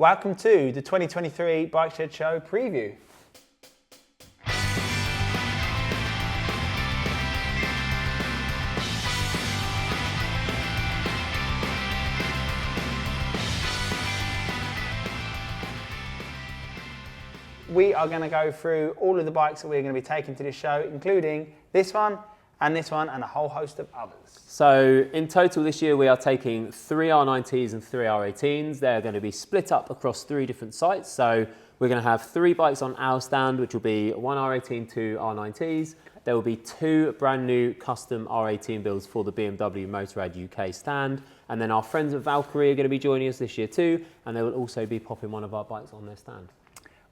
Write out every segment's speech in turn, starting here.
Welcome to the 2023 Bike Shed Show preview. We are going to go through all of the bikes that we're going to be taking to this show, including this one, and a whole host of others. So in total this year we are taking 3 R90s and 3 R18s. They're going to be split up across 3 different sites. So we're going to have 3 bikes on our stand, which will be 1 R18, 2 R90s. There will be 2 brand new custom R18 builds for the BMW Motorrad UK stand. And then our friends at Valkyrie are going to be joining us this year too. And they will also be popping one of our bikes on their stand.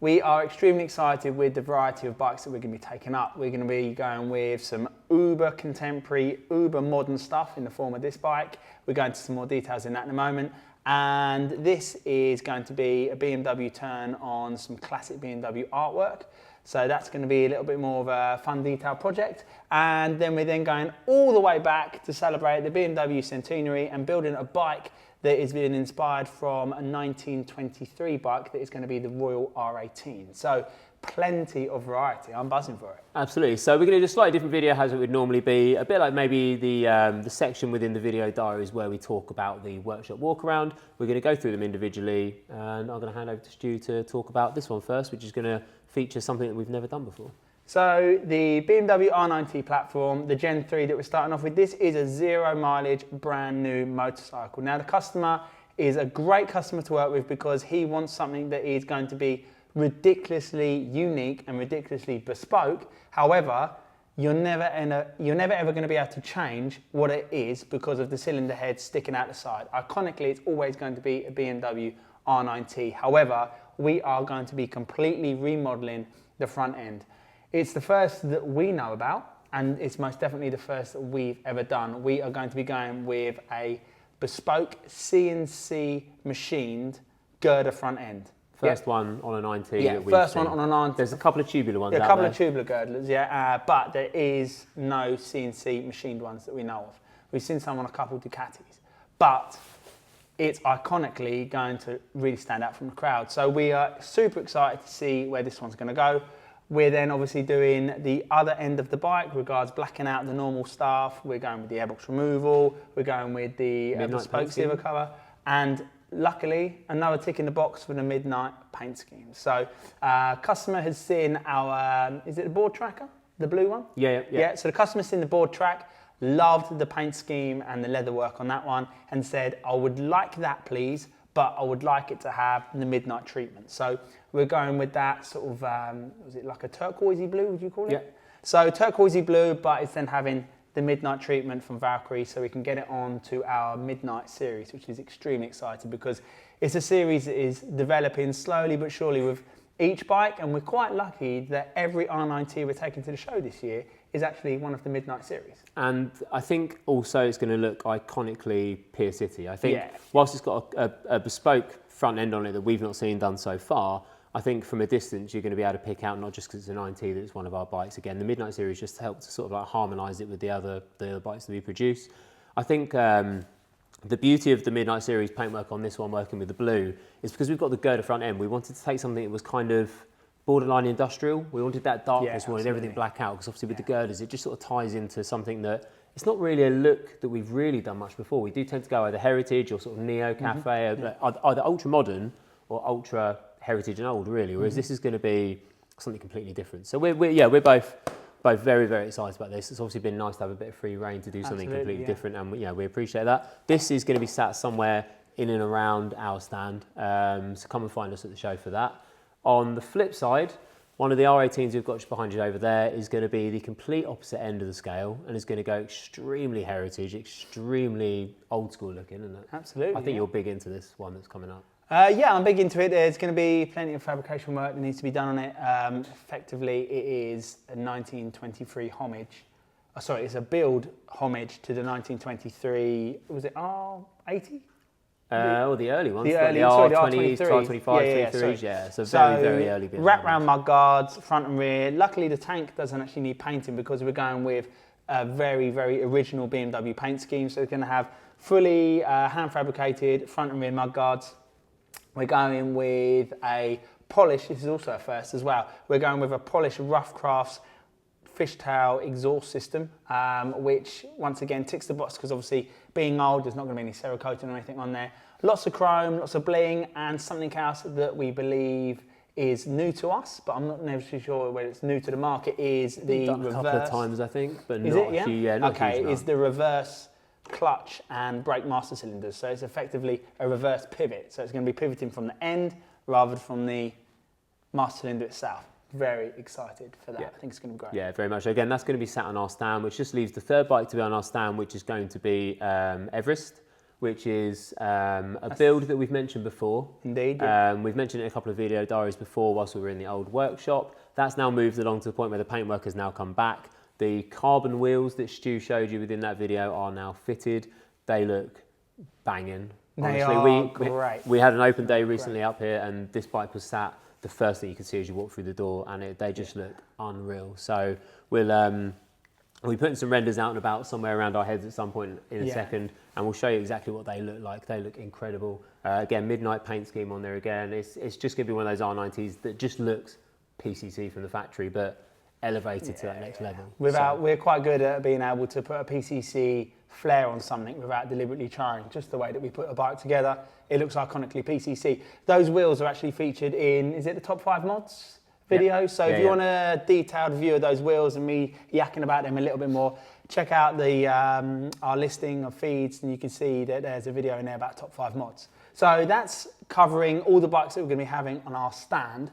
We are extremely excited with the variety of bikes that we're going to be taking up. We're going to be going with some uber contemporary, uber modern stuff in the form of this bike. We're going into some more details in that in a moment. And this is going to be a BMW turn on some classic BMW artwork. So that's going to be a little bit more of a fun detail project. And then we're then going all the way back to celebrate the BMW centenary and building a bike that is being inspired from a 1923 bike that is going to be the Royal R18. So plenty of variety. I'm buzzing for it. Absolutely. So we're going to do a slightly different video as it would normally be. A bit like maybe the section within the video diaries where we talk about the workshop walk around. We're going to go through them individually, and I'm going to hand over to Stu to talk about this one first, which is going to feature something that we've never done before. So the BMW R90 platform, the Gen 3 that we're starting off with, this is a 0 mileage brand new motorcycle. Now the customer is a great customer to work with because he wants something that is going to be ridiculously unique and ridiculously bespoke. However, you're never ever going to be able to change what it is because of the cylinder head sticking out the side. Iconically, it's always going to be a BMW R90. However, we are going to be completely remodeling the front end. It's the first that we know about, and it's most definitely the first that we've ever done. We are going to be going with a bespoke CNC machined girder front end. First one on a 90. Yeah, first one on a 90. There's a couple of tubular ones out there. A couple of tubular girders, yeah, but there is no CNC machined ones that we know of. We've seen some on a couple of Ducatis, but it's iconically going to really stand out from the crowd. So we are super excited to see where this one's going to go. We're then obviously doing the other end of the bike, regards blacking out the normal stuff. We're going with the airbox removal. We're going with the bespoke silver cover. And luckily, another tick in the box for the midnight paint scheme. So customer has seen our, is it the board tracker? The blue one? Yeah. So the customer's seen the board track, loved the paint scheme and the leather work on that one, and said, I would like that please, but I would like it to have the midnight treatment. So we're going with that sort of, was it like a turquoisey blue, would you call it? Yeah. So turquoisey blue, but it's then having the midnight treatment from Valkyrie, so we can get it on to our midnight series, which is extremely exciting because it's a series that is developing slowly but surely with each bike, and we're quite lucky that every R90 we're taking to the show this year is actually one of the midnight series. And I think also it's going to look iconically Pier City. I think whilst it's got a bespoke front end on it that we've not seen done so far, I think from a distance you're going to be able to pick out, not just because it's a 90 that it's one of our bikes. Again, the Midnight Series just helps to sort of like harmonise it with the other bikes that we produce. I think the beauty of the Midnight Series paintwork on this one, working with the blue, is because we've got the girder front end. We wanted to take something that was kind of borderline industrial. We wanted that darkness, we wanted everything black out, because obviously with the girders it just sort of ties into something that it's not really a look that we've really done much before. We do tend to go either heritage or sort of neo cafe, either ultra modern or ultra heritage and old really, whereas this is going to be something completely different. So we're both very, very excited about this. It's obviously been nice to have a bit of free reign to do something completely different, and we appreciate that. This is going to be sat somewhere in and around our stand, so come and find us at the show for that. On the flip side, one of the R18s we've got just behind you over there is going to be the complete opposite end of the scale, and is going to go extremely heritage, extremely old school looking, isn't it? Absolutely. I think you're big into this one that's coming up. Yeah, I'm big into it. There's going to be plenty of fabrication work that needs to be done on it. Effectively, it is a 1923 homage. It's a build homage to the 1923, was it R80? The early ones. The early, R20, R25, R25, so very early build. Wrap round mud guards, front and rear. Luckily, the tank doesn't actually need painting because we're going with a very, very original BMW paint scheme. So it's going to have fully hand fabricated front and rear mud guards. We're going with a polished, this is also a first as well, we're going with a polished Rough Crafts fishtail exhaust system, which once again ticks the box because obviously being old, there's not going to be any Cerakoting or anything on there. Lots of chrome, lots of bling, and something else that we believe is new to us, but I'm not necessarily sure whether it's new to the market, is the done reverse. a couple of times, I think, but Is not it, yeah? a few. Yeah, not okay, a huge is the reverse clutch and brake master cylinders. So it's effectively a reverse pivot. So it's going to be pivoting from the end rather than from the master cylinder itself. Very excited for that. Yeah. I think it's going to be great. Yeah, very much. Again, that's going to be sat on our stand, which just leaves the third bike to be on our stand, which is going to be Everest, which is a build that we've mentioned before. Indeed. Yeah. We've mentioned it in a couple of video diaries before whilst we were in the old workshop. That's now moved along to the point where the paintwork has now come back. The carbon wheels that Stu showed you within that video are now fitted. They look banging. They Honestly, are great. we had an open day recently up here, and this bike was sat. The first thing you could see as you walk through the door, and they just look unreal. So we'll be putting some renders out and about somewhere around our heads at some point in a second, and we'll show you exactly what they look like. They look incredible. Again, midnight paint scheme on there again. It's just going to be one of those R90s that just looks PCC from the factory, but elevated to that next level. We're quite good at being able to put a PCC flair on something without deliberately trying. Just the way that we put a bike together, it looks iconically PCC. Those wheels are actually featured in, is it the top 5 mods video? Yep. So if you want a detailed view of those wheels and me yakking about them a little bit more, check out the our listing of feeds, and you can see that there's a video in there about top 5 mods. So that's covering all the bikes that we're going to be having on our stand.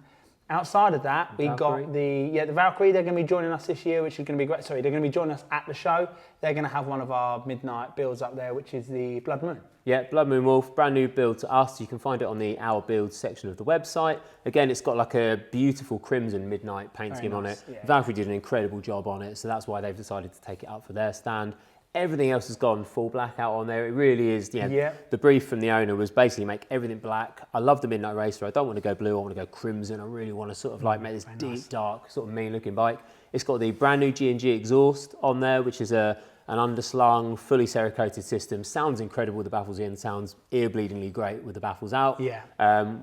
Outside of that, we got the Valkyrie. They're going to be joining us this year, which is going to be great. Sorry, they're going to be joining us at the show. They're going to have one of our midnight builds up there, which is the Blood Moon. Yeah, Blood Moon Wolf, brand new build to us. You can find it on the Our Builds section of the website. Again, it's got like a beautiful crimson midnight paint scheme on it. Yeah. Valkyrie did an incredible job on it, so that's why they've decided to take it up for their stand. Everything else has gone full blackout on there. It really is, the brief from the owner was basically make everything black. I love the Midnight Racer. I don't want to go blue, I want to go crimson. I really want to sort of like make this deep, dark, sort of mean looking bike. It's got the brand new G&G exhaust on there, which is an underslung, fully Cerakoted system. Sounds incredible with the baffles in, sounds ear-bleedingly great with the baffles out. Yeah.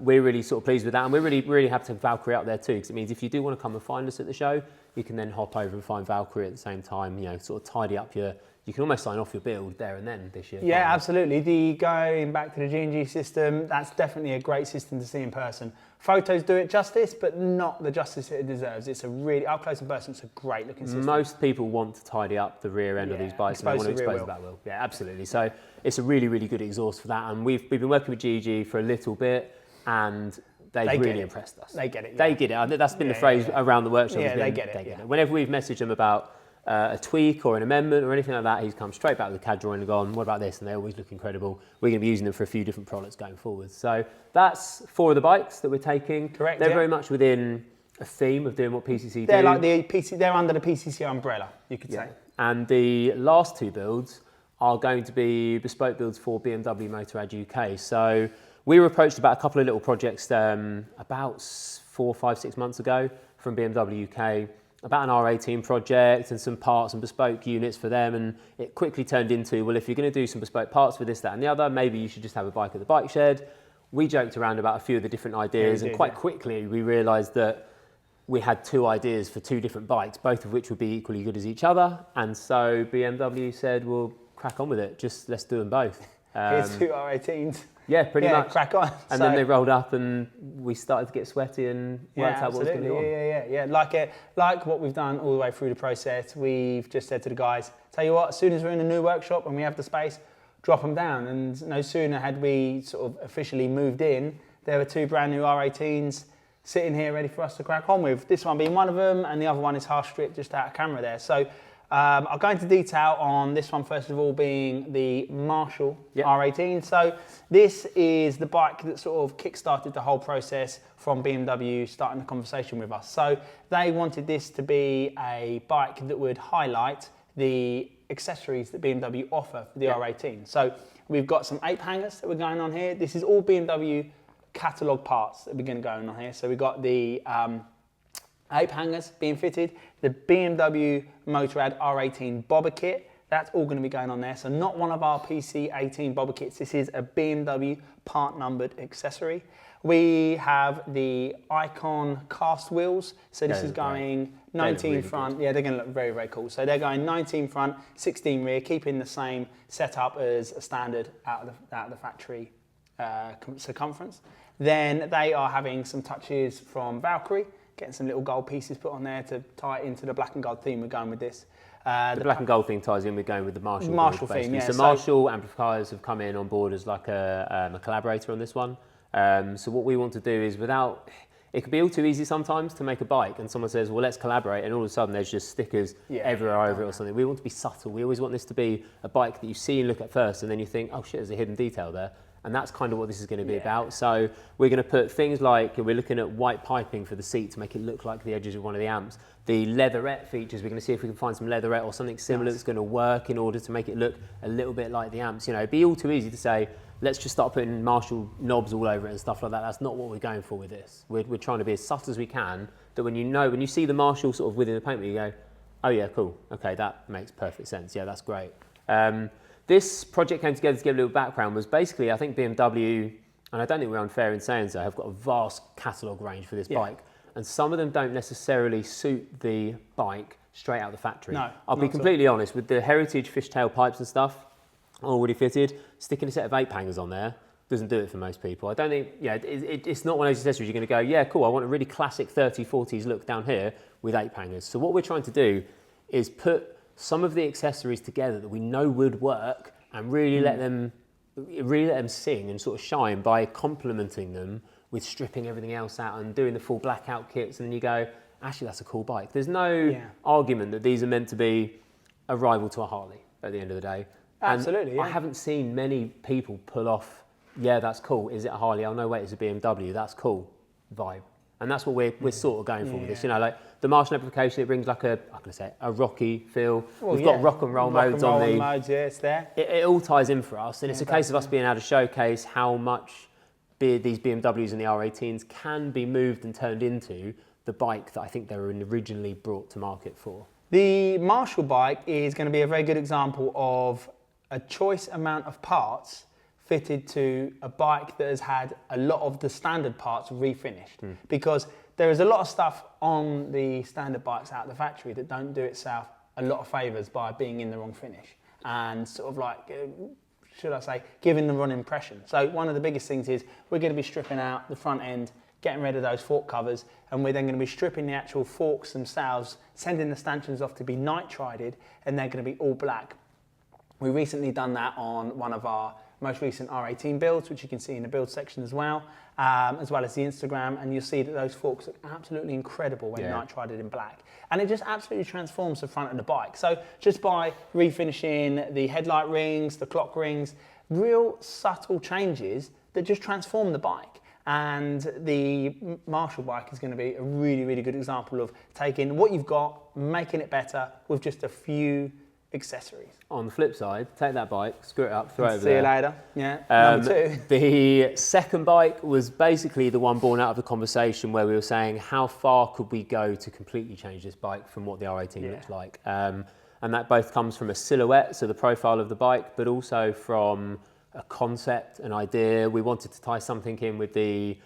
We're really sort of pleased with that, and we're really happy to have Valkyrie out there too, because it means if you do want to come and find us at the show, you can then hop over and find Valkyrie at the same time, sort of tidy up you can almost sign off your build there and then this year. Yeah, absolutely. Going back to the G&G system, that's definitely a great system to see in person. Photos do it justice, but not the justice it deserves. It's a really, up close and personal, it's a great looking system. Most people want to tidy up the rear end of these bikes and they want to expose the back wheel. Yeah, absolutely. So it's a really good exhaust for that. And we've been working with G&G for a little bit, and they've really impressed us. They get it. They get it. That's been the phrase around the workshop. Yeah, they get it. Whenever we've messaged them about a tweak or an amendment or anything like that, he's come straight back with a CAD drawing and gone, what about this? And they always look incredible. We're going to be using them for a few different products going forward. So that's 4 of the bikes that we're taking. Correct. They're very much within a theme of doing what PCC do. They're like they're under the PCC umbrella, you could say. And the last 2 builds are going to be bespoke builds for BMW Motorrad UK. So we were approached about a couple of little projects about 4, 5, 6 months ago from BMW UK, about an R18 project and some parts and bespoke units for them, and it quickly turned into, well, if you're going to do some bespoke parts for this, that and the other, maybe you should just have a bike at the bike shed. We joked around about a few of the different ideas, and quite quickly we realised that we had 2 ideas for 2 different bikes, both of which would be equally good as each other, and so BMW said, well, crack on with it, just let's do them both. Here's 2 R18s. Yeah, pretty much. Crack on. And then they rolled up and we started to get sweaty and worked out what was going on. Yeah. Like what we've done all the way through the process, we've just said to the guys, tell you what, as soon as we're in a new workshop and we have the space, drop them down. And no sooner had we sort of officially moved in, there were 2 brand new R18s sitting here ready for us to crack on with. This one being one of them, and the other one is half stripped just out of camera there. So I'll go into detail on this one, first of all, being the Marshall R18. So this is the bike that sort of kick-started the whole process from BMW starting the conversation with us. So they wanted this to be a bike that would highlight the accessories that BMW offer for the R18. So we've got some ape hangers that we're going on here. This is all BMW catalogue parts that we're going to go on here. So we've got the ape hangers being fitted, the BMW Motorrad R18 bobber kit, that's all going to be going on there. So not one of our PC18 bobber kits, this is a BMW part numbered accessory. We have the Icon cast wheels. So this is going 19 really front. Good. Yeah, they're going to look very, very cool. So they're going 19 front, 16 rear, keeping the same setup as a standard out of the factory circumference. Then they are having some touches from Valkyrie, getting some little gold pieces put on there to tie it into the black and gold theme we're going with this. The black and gold theme ties in with going with the Marshall theme, yeah. So Marshall amplifiers have come in on board as like a collaborator on this one. So what we want to do is it can be all too easy sometimes to make a bike and someone says, well, let's collaborate, and all of a sudden there's just stickers everywhere over it or something. We want to be subtle. We always want this to be a bike that you see and look at first and then you think, oh shit, there's a hidden detail there. And that's kind of what this is going to be about. So we're going to put things like, we're looking at white piping for the seat to make it look like the edges of one of the amps. The leatherette features, we're going to see if we can find some leatherette or something similar that's going to work in order to make it look a little bit like the amps. You know, it'd be all too easy to say, let's just start putting Marshall knobs all over it and stuff like that. That's not what we're going for with this. We're trying to be as subtle as we can, that when you see the Marshall sort of within the paint, you go, oh yeah, cool. Okay, that makes perfect sense. Yeah, that's great. This project came together to give a little background was basically, I think BMW, and I don't think we're unfair in saying so, have got a vast catalogue range for this bike. And some of them don't necessarily suit the bike straight out of the factory. No, I'll be completely honest, with the heritage fishtail pipes and stuff already fitted, sticking a set of ape hangers on there doesn't do it for most people. I don't think, it's not one of those accessories you're going to go, yeah, cool, I want a really classic 30s, 40s look down here with ape hangers. So what we're trying to do is put some of the accessories together that we know would work and really let them sing and sort of shine by complementing them with stripping everything else out and doing the full blackout kits, and then you go, actually that's a cool bike. There's no argument that these are meant to be a rival to a Harley at the end of the day. Absolutely. I haven't seen many people pull off, yeah, that's cool. Is it a Harley? Oh no, wait, it's a BMW. That's cool vibe. And that's what we're sort of going for with this. You know, like the Marshall amplification, it brings like a rocky feel. We've got rock and roll modes on the modes, it's there. It all ties in for us, and it's a case of us being able to showcase how much these BMWs and the R18s can be moved and turned into the bike that I think they were originally brought to market for. The Marshall bike is going to be a very good example of a choice amount of parts fitted to a bike that has had a lot of the standard parts refinished. Because there is a lot of stuff on the standard bikes out of the factory that don't do itself a lot of favours by being in the wrong finish and sort of like, should I say, giving the wrong impression. So one of the biggest things is we're going to be stripping out the front end, getting rid of those fork covers, and we're then going to be stripping the actual forks themselves, sending the stanchions off to be nitrided, and they're going to be all black. We recently done that on one of our most recent R18 builds, which you can see in the build section as well as the Instagram, and you'll see that those forks look absolutely incredible when nitrided in black. And it just absolutely transforms the front of the bike. So just by refinishing the headlight rings, the clock rings, real subtle changes that just transform the bike. And the Marshall bike is going to be a really, really good example of taking what you've got, making it better with just a few accessories. On the flip side, take that bike, screw it up, throw it over there. See you later. Yeah. Number 2. The second bike was basically the one born out of the conversation where we were saying how far could we go to completely change this bike from what the R18 looks like. And that both comes from a silhouette, so the profile of the bike, but also from a concept, an idea. We wanted to tie something in with the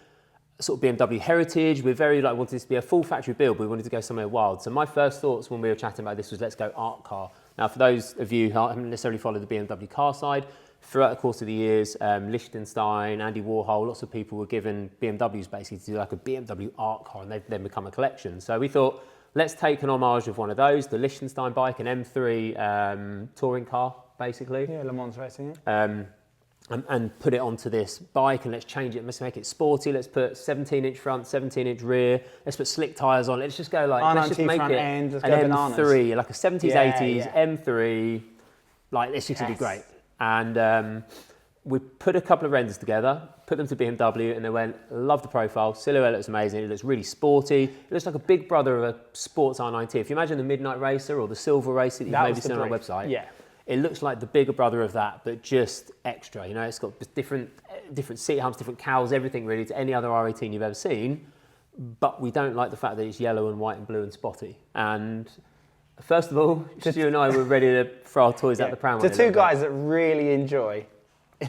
sort of BMW heritage. We're very wanted this to be a full factory build, but we wanted to go somewhere wild. So my first thoughts when we were chatting about this was, let's go art car. Now, for those of you who haven't necessarily followed the BMW car side, throughout the course of the years, Liechtenstein, Andy Warhol, lots of people were given BMWs basically to do like a BMW art car, and they've then become a collection. So we thought, let's take an homage of one of those, the Liechtenstein bike, an M3 touring car, basically. Yeah, Le Mans racing. And put it onto this bike, and let's change it. Let's make it sporty. Let's put 17-inch front, 17-inch rear. Let's put slick tyres on. Let's just go like, let's just make it an M3, like a 70s, 80s M3. Like, this is going to be great. And we put a couple of renders together, put them to BMW, and they went, love the profile. Silhouette looks amazing. It looks really sporty. It looks like a big brother of a sports R90. If you imagine the Midnight Racer or the Silver Racer that you've maybe seen on our website. Yeah. It looks like the bigger brother of that, but just extra. You know, it's got different seat humps, different cowls, everything really to any other R18 you've ever seen. But we don't like the fact that it's yellow and white and blue and spotty. And first of all, just you and I were ready to throw our toys out the pram. The two guys that really enjoy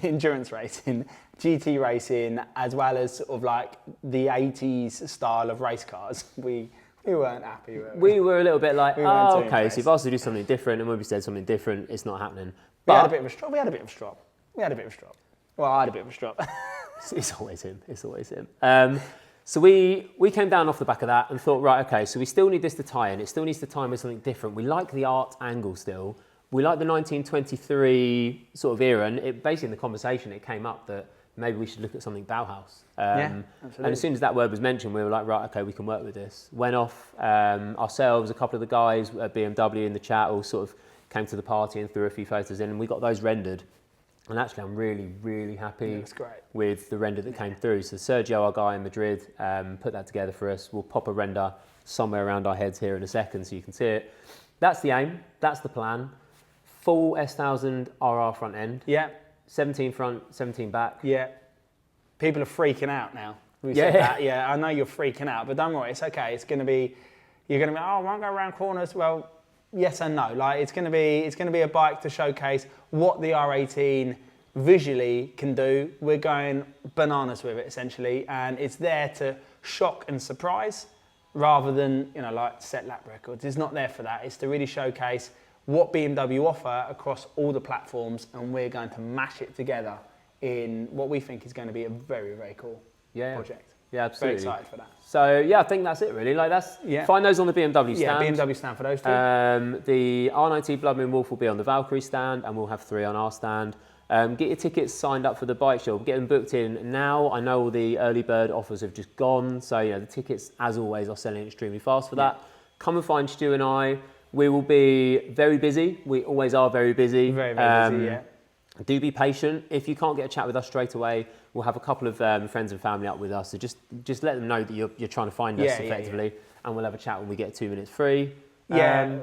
endurance racing GT racing, as well as sort of like the 80s style of race cars, we weren't happy with it. We were a little bit like, We weren't too okay, impressed. so you've asked to do something different, and when we said something different, it's not happening. We had But a bit of a strop. Well, I had a bit of a strop. it's always him. It's always him. So we came down off the back of that and thought, right, okay, so we still need this to tie in. It still needs to tie in with something different. We like the art angle still. We like the 1923 sort of era, and basically in the conversation it came up that maybe we should look at something Bauhaus. Absolutely. And as soon as that word was mentioned, we were like, right, okay, we can work with this. Went off ourselves, a couple of the guys at BMW in the chat all sort of came to the party and threw a few photos in, and we got those rendered. And actually, I'm really, really happy with the render that came through. So Sergio, our guy in Madrid, put that together for us. We'll pop a render somewhere around our heads here in a second so you can see it. That's the aim. That's the plan. Full S1000 RR front end. Yeah. 17 front, 17 back. Yeah. People are freaking out now. We said that. Yeah, I know you're freaking out, but don't worry, it's okay. It's going to be, you're going to be, oh, I won't go around corners. Well, yes and no. Like it's going to be a bike to showcase what the R18 visually can do. We're going bananas with it essentially, and it's there to shock and surprise rather than, you know, like set lap records. It's not there for that. It's to really showcase what BMW offer across all the platforms, and we're going to mash it together in what we think is going to be a very, very cool project. Yeah, absolutely. Very excited for that. So yeah, I think that's it really. Like find those on the BMW stand. Yeah, BMW stand for those two. The R19 Blood Moon Wolf will be on the Valkyrie stand, and we'll have 3 on our stand. Get your tickets signed up for the bike show. Get them booked in now. I know all the early bird offers have just gone, so you know the tickets, as always, are selling extremely fast for that. Come and find Stu and I. We will be very busy. We always are very busy. Very, very busy. Yeah. Do be patient. If you can't get a chat with us straight away, we'll have a couple of friends and family up with us. So just let them know that you're trying to find us effectively, and we'll have a chat when we get 2 minutes free. Yeah.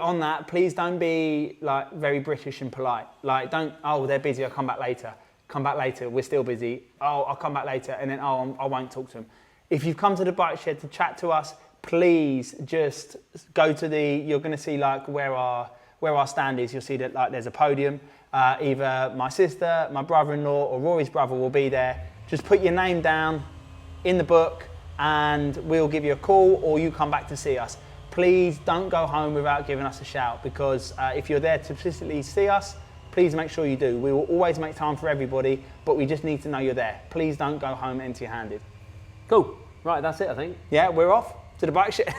On that, please don't be like very British and polite. Like don't, oh, they're busy, I'll come back later. Come back later, we're still busy. Oh, I'll come back later, and then I won't talk to them. If you've come to the bike shed to chat to us, please just go to you're going to see like where our stand is. You'll see that like there's a podium. Either my sister, my brother-in-law, or Rory's brother will be there. Just put your name down in the book and we'll give you a call, or you come back to see us. Please don't go home without giving us a shout, because if you're there to specifically see us, please make sure you do. We will always make time for everybody, but we just need to know you're there. Please don't go home empty-handed. Cool. Right, that's it, I think. Yeah, we're off to the bike shed.